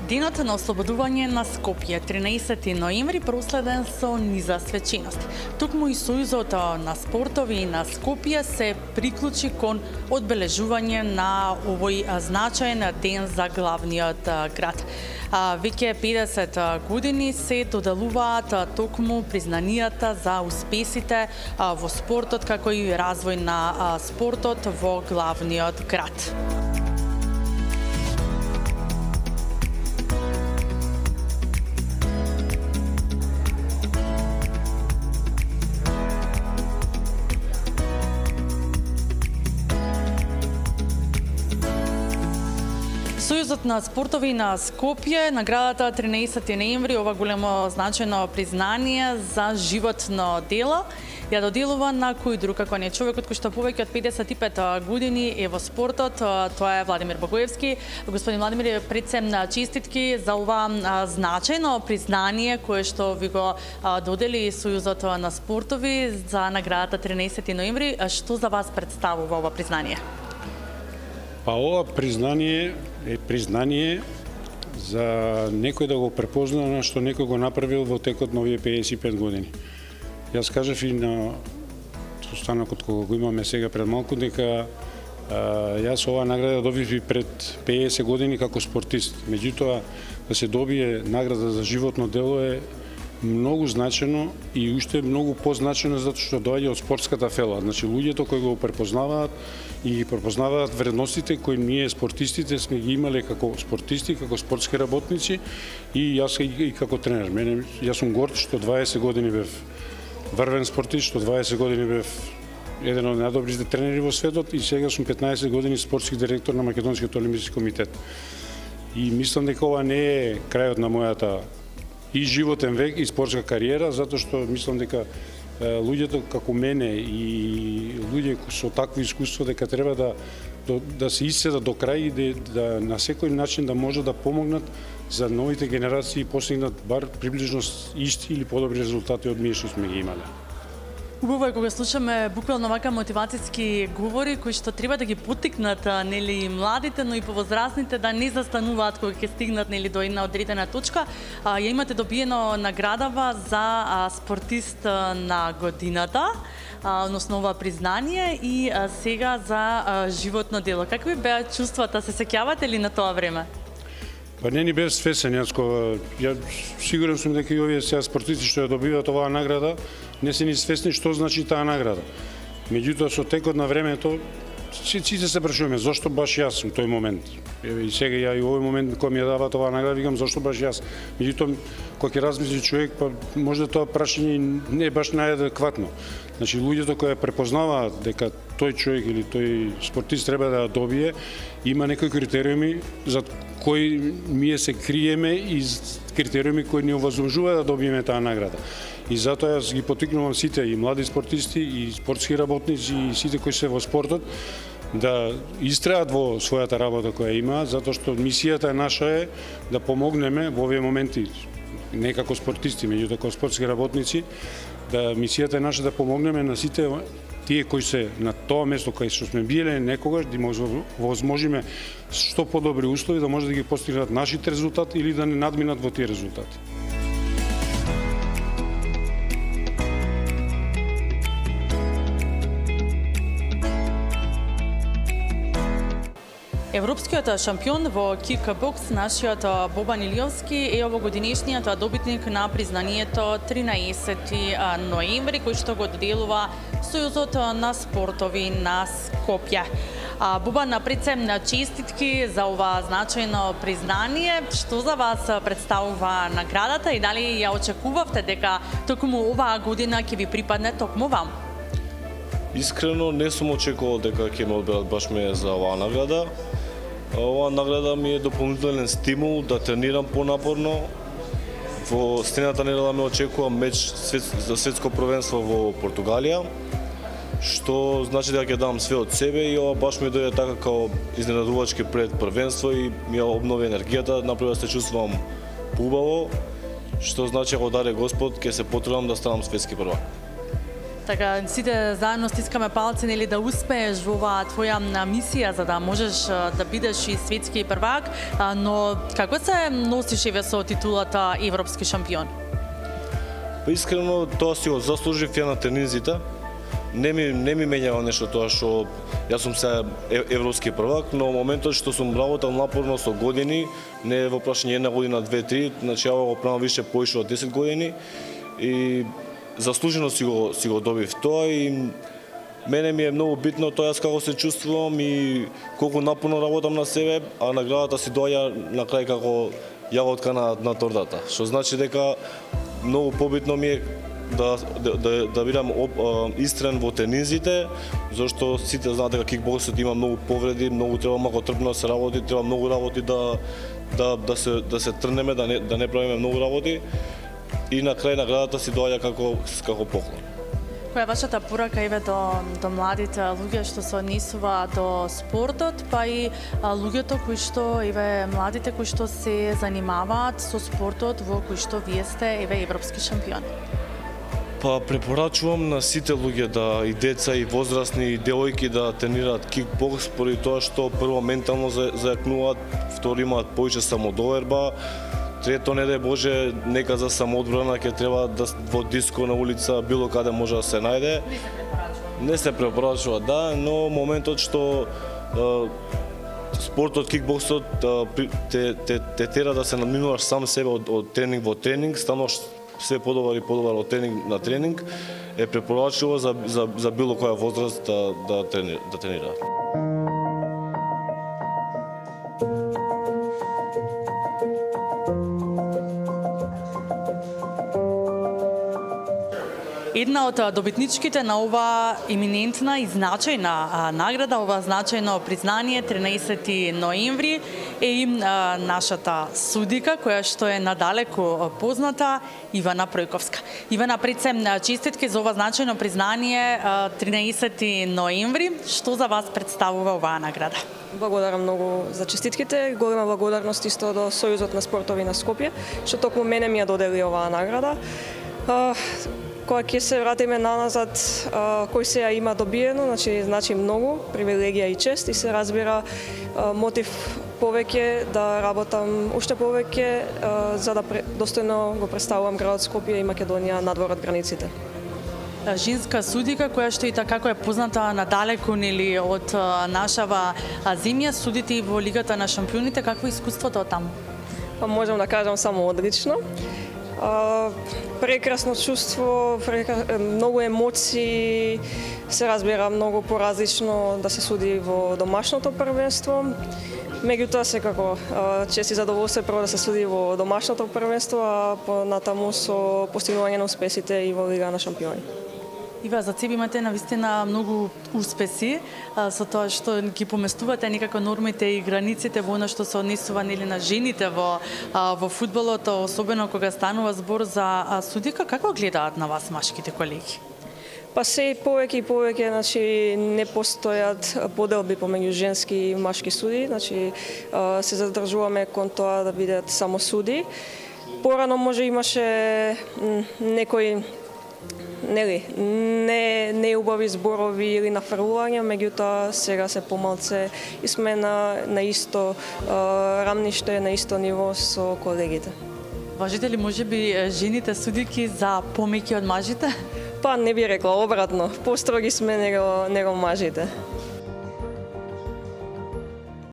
Денот на ослободување на Скопје, 13 ноември, проследен со низа свечености. Токму и Сојузот на спортови на Скопје се приклучи кон одбележување на овој значаен ден за главниот град. Веќе 50 години се доделуваат токму признанијата за успесите во спортот, како и развој на спортот во главниот град. Сојузот на спортови на Скопје, наградата 13 ноември, ова големо значајно признание за животно дело, ја доделува на кој друг како не човекот кој што повеќе од 55 години е во спортот, тоа е Владимир Богоевски. Господин Владимир, пред се честитки за ова значајно признание кое што ви го додели Сојузот на спортови за наградата 13 ноември. Што за вас представува ова признание? Па ова признание е признание за некој да го препозна на што некој го направил во текот на овие 55 години. Јас кажав и на состанокот кога го имаме сега пред малку дека јас оваа награда добив и пред 50 години како спортист. Меѓутоа да се добие награда за животно дело е многу значено и уште многу позначено затоа што доаѓа од спортската фела. Значи луѓето кои го препознаваат и ги препознаваат вредностите кои ние спортистите сме ги имале како спортисти, како спортски работници и јас и како тренер. Јас сум горд што 20 години бев врвен спортист, што 20 години бев еден од најдобрите тренери во светот и сега сум 15 години спортски директор на Македонскиот олимписки комитет. И мислам дека ова не е крајот на мојата и животен век и спортска кариера, затоа што мислам дека луѓето како мене и луѓе со такво искуство дека треба да се исцедат до крај и да на секој начин да може да помогнат за новите генерации и постигнат бар приближно исти или подобри резултати од ние што сме ги имале. Убаво е кога слушаме буквално вака мотивацијски говори кои што треба да ги поттикнат нели младите, но и повозрастните да не застануваат кога ќе стигнат нели до една одредена точка. Ја имате добиено наградава за спортист на годината, односно ова признание и сега за животно дело. Какви беа чувствата, се сеќавате ли на тоа време? Па не ни бев свесен, ја сигурен сум дека и овие сега спортисти што ја добиваат оваа награда не се ни свесни што значи таа награда. Меѓутоа со текот на времето сите се прашуваме зошто баш јас во тој момент. И сега ја и овој момент кога ми ја даваат оваа награда викам зошто баш јас. Меѓутоа кога ќе размисли човек, па може тоа прашање не е баш најадекватно. Значи луѓето кои препознаваат дека тој човек или тој спортист треба да ја добие, има некои критериуми за кои ние се криеме и критериуми кои ни овозможуваат да добиеме таа награда. И затоа јас ги поттикнувам сите и млади спортисти и спортски работници и сите кои се во спортот да истрајат во својата работа која има, затоа што мисијата наша е да помогнеме во овие моменти, не како спортисти, меѓутоа како спортски работници, да мисијата е наша да помогнеме на сите тие кои се на тоа место кај што сме биле некогаш, да возможиме што подобри услови да може да ги постигнат нашите резултати или да не надминат во тие резултати. Европскиот шампион во кикбокс, нашиот Бобан Илиовски е овогодинешниот добитник на признанието 13 ноември, кој што го доделува Сојузот на спортови на Скопје. Бобан, пред се честитки за ова значајно признание. Што за вас представува наградата и дали ја очекувавте дека токму оваа година ќе ви припадне токму вам? Искрено не сум очекувал дека ќе ме одберат баш ме за оваа награда. Оваа награда ми е дополнителен стимул да тренирам понапорно. Во следната недела ме очекува меч за светско првенство во Португалија, што значи дека ќе дам све од себе и ова баш ми дојде така како изненадувачки пред првенство и ми обнови енергијата, направи да се чувствувам убаво, што значи ако даде Господ ќе се потрудам да станам светски првак. Така, сите заедно стискаме палци, нели, да успееш во оваа твоја мисија, за да можеш да бидеш и светски првак, но како се носиш еве со титулата европски шампион? Па искрено тоа си го заслужив ја на тренинзите. Не ми менјава нешто тоа што јас сум се европски првак, но моментот што сум работел напорно со години, не е во прашање една година, две, три, значи ја го правам више поише од 10 години и заслужено си го добив тоа и мене ми е многу битно тоа јас како се чувствувам и колку напорно работам на себе, а наградата си доаѓа на крај како јаготка на тортата. Што значи дека многу побитно ми е да бидам истрен во тренинзите, зашто сите знаат дека кикбоксот има многу повреди, многу треба малку трпно да се работи, треба многу работи да се трнеме, да не правиме многу работи. И на крај наградата си доаѓа како поклон. Која е вашата порака еве до младите луѓе што се однесува до спортот, па и луѓето кои што еве младите кои што се занимаваат со спортот во кој што вие сте еве европски шампиони? Па препорачувам на сите луѓе да и деца и возрастни и девојки да тренираат кикбокс поради тоа што прво ментално зајакнуваат, второ имаат повеќе самодоверба. Трето, не дај Боже, нека за самоодбрана ќе треба да во диско на улица било каде може да се најде. Не се препорачува, да, но моментот што спортот, кикбоксот те тера да се надминуваш сам себе од тренинг во тренинг, стануваш се подобар и подобар од тренинг на тренинг, е препорачливо за било која возраст да тренира. Една од добитничките на ова еминентна и значајна награда, ова значајно признание 13 ноември е и нашата судика која што е надалеку позната Ивана Пројковска. Ивана, пред се честитки за ова значајно признание 13 ноември. Што за вас представува оваа награда? Благодарам многу за честитките. Голема благодарност исто до Сојузот на спортови на Скопје, што токму мене ми ја додели оваа награда. Кога ќе се вратиме наназад, кој се ја има добиено, значи многу, привилегија и чест и се разбира мотив повеќе да работам уште повеќе за да достојно го представувам градот Скопје и Македонија надвор од границите. Женска судика која што и така е позната надалеку нели од нашава земја, судите и во Лигата на шампионите, какво е искуството од таму? Па можам да кажам само одлично. Прекрасно чувство, многу емоции, се разбира многу поразлично да се суди во домашното првенство. Меѓутоа секако чест и задоволство прво да се суди во домашното првенство, а понатаму со постигнување на успесите и во Лига на шампиони. Ива, за себе имате навистина многу успеси со тоа што ги поместувате некако нормите и границите во она што се однесува нели на жените во фудбалот, особено кога станува збор за судика. Како гледаат на вас машките колеги? Па се повеќе и повеќе, не постојат поделби помеѓу женски и машки суди, се задржуваме кон тоа да бидат само суди. Порано може имаше некои неубави зборови или нафрлување, меѓутоа сега се помалце и сме на исто рамниште, на исто ниво со колегите. Важите ли можеби жените судики за помеќе од мажите? Па не би рекла, обратно, построги сме него мажите.